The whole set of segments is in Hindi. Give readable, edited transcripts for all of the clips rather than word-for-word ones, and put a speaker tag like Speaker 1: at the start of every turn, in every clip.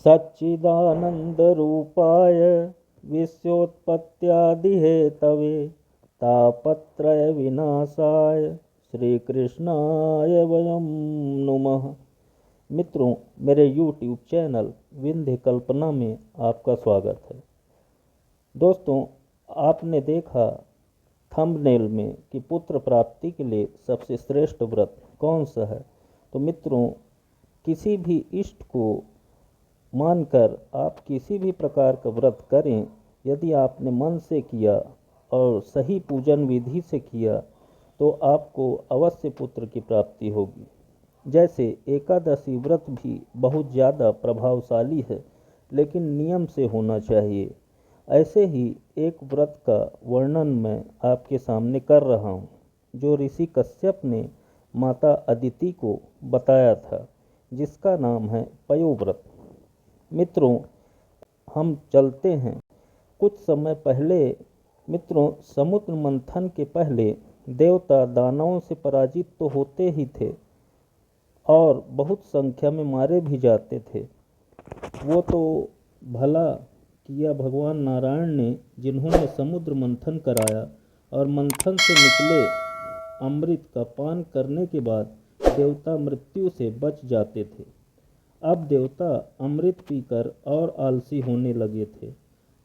Speaker 1: सच्चिदानन्दरूपाय विश्वोत्पत्त्यादिहेतवे तापत्रयविनाशाय श्रीकृष्णाय वयं नमः। मित्रों, मेरे YouTube चैनल विंध्य कल्पना में आपका स्वागत है। दोस्तों, आपने देखा थंबनेल में कि पुत्र प्राप्ति के लिए सबसे श्रेष्ठ व्रत कौन सा है। तो मित्रों, किसी भी इष्ट को मानकर आप किसी भी प्रकार का व्रत करें, यदि आपने मन से किया और सही पूजन विधि से किया तो आपको अवश्य पुत्र की प्राप्ति होगी। जैसे एकादशी व्रत भी बहुत ज़्यादा प्रभावशाली है, लेकिन नियम से होना चाहिए। ऐसे ही एक व्रत का वर्णन मैं आपके सामने कर रहा हूँ, जो ऋषि कश्यप ने माता अदिति को बताया था, जिसका नाम है पयोव्रत। मित्रों, हम चलते हैं कुछ समय पहले। मित्रों, समुद्र मंथन के पहले देवता दानवों से पराजित तो होते ही थे और बहुत संख्या में मारे भी जाते थे। वो तो भला किया भगवान नारायण ने, जिन्होंने समुद्र मंथन कराया और मंथन से निकले अमृत का पान करने के बाद देवता मृत्यु से बच जाते थे। अब देवता अमृत पीकर और आलसी होने लगे थे।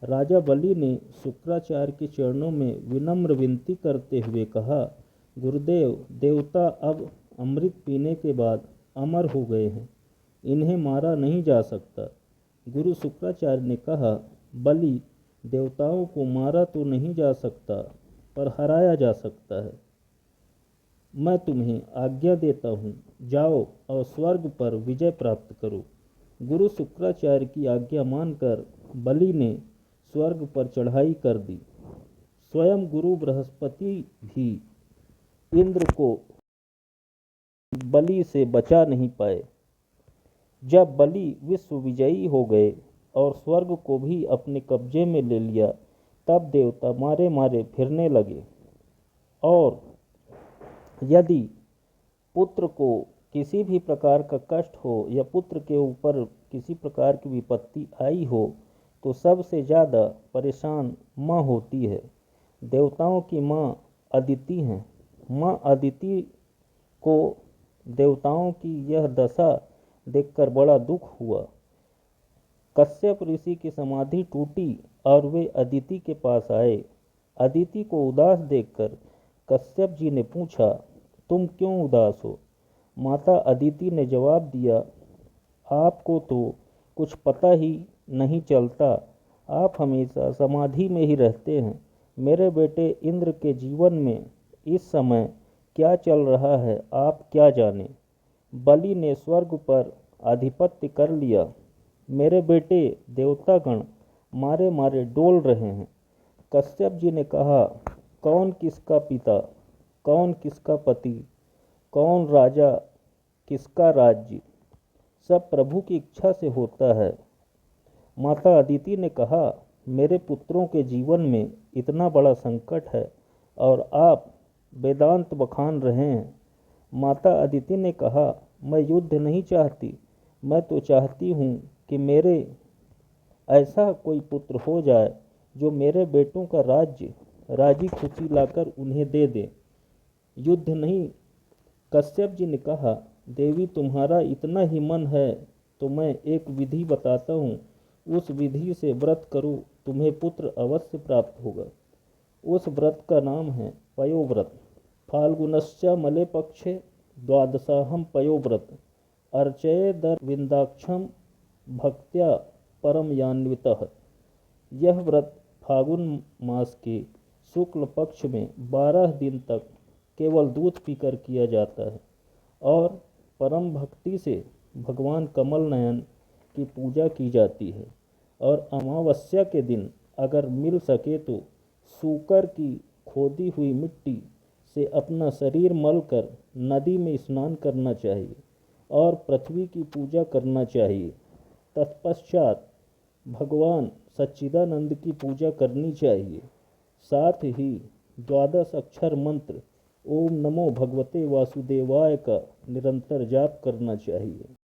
Speaker 1: राजा बलि ने शुक्राचार्य के चरणों में विनम्र विनती करते हुए कहा, गुरुदेव, देवता अब अमृत पीने के बाद अमर हो गए हैं, इन्हें मारा नहीं जा सकता। गुरु शुक्राचार्य ने कहा, बलि, देवताओं को मारा तो नहीं जा सकता, पर हराया जा सकता है। मैं तुम्हें आज्ञा देता हूँ, जाओ और स्वर्ग पर विजय प्राप्त करो। गुरु शुक्राचार्य की आज्ञा मानकर बलि ने स्वर्ग पर चढ़ाई कर दी। स्वयं गुरु बृहस्पति भी इंद्र को बलि से बचा नहीं पाए। जब बलि विश्व विजयी हो गए और स्वर्ग को भी अपने कब्जे में ले लिया, तब देवता मारे मारे फिरने लगे। और यदि पुत्र को किसी भी प्रकार का कष्ट हो या पुत्र के ऊपर किसी प्रकार की विपत्ति आई हो, तो सबसे ज़्यादा परेशान माँ होती है। देवताओं की माँ अदिति हैं। माँ अदिति को देवताओं की यह दशा देखकर बड़ा दुख हुआ। कश्यप ऋषि की समाधि टूटी और वे अदिति के पास आए। अदिति को उदास देखकर कश्यप जी ने पूछा, तुम क्यों उदास हो? माता अदिति ने जवाब दिया, आपको तो कुछ पता ही नहीं चलता, आप हमेशा समाधि में ही रहते हैं। मेरे बेटे इंद्र के जीवन में इस समय क्या चल रहा है, आप क्या जाने। बलि ने स्वर्ग पर आधिपत्य कर लिया। मेरे बेटे देवतागण मारे मारे डोल रहे हैं। कश्यप जी ने कहा, कौन किसका पिता, कौन किसका पति, कौन राजा, किसका राज्य, सब प्रभु की इच्छा से होता है। माता अदिति ने कहा, मेरे पुत्रों के जीवन में इतना बड़ा संकट है और आप वेदांत बखान रहे हैं। माता अदिति ने कहा, मैं युद्ध नहीं चाहती, मैं तो चाहती हूँ कि मेरे ऐसा कोई पुत्र हो जाए जो मेरे बेटों का राज्य राजी खुशी लाकर उन्हें दे दे, युद्ध नहीं। कश्यप जी ने कहा, देवी, तुम्हारा इतना ही मन है तो मैं एक विधि बताता हूँ, उस विधि से व्रत करो, तुम्हें पुत्र अवश्य प्राप्त होगा। उस व्रत का नाम है पयोव्रत। फाल्गुनश्च मले पक्षे द्वादशाहम पयोव्रत अर्चयेदरविंदाक्षम भक्त्या परम यान्वितः। यह व्रत फागुन मास के शुक्ल पक्ष में 12 दिन तक केवल दूध पीकर किया जाता है और परम भक्ति से भगवान कमल नयन की पूजा की जाती है। और अमावस्या के दिन अगर मिल सके तो सूकर की खोदी हुई मिट्टी से अपना शरीर मलकर नदी में स्नान करना चाहिए और पृथ्वी की पूजा करना चाहिए। तत्पश्चात भगवान सच्चिदानंद की पूजा करनी चाहिए। साथ ही 12 अक्षर मंत्र ओम नमो भगवते वासुदेवाय का निरंतर जाप करना चाहिए।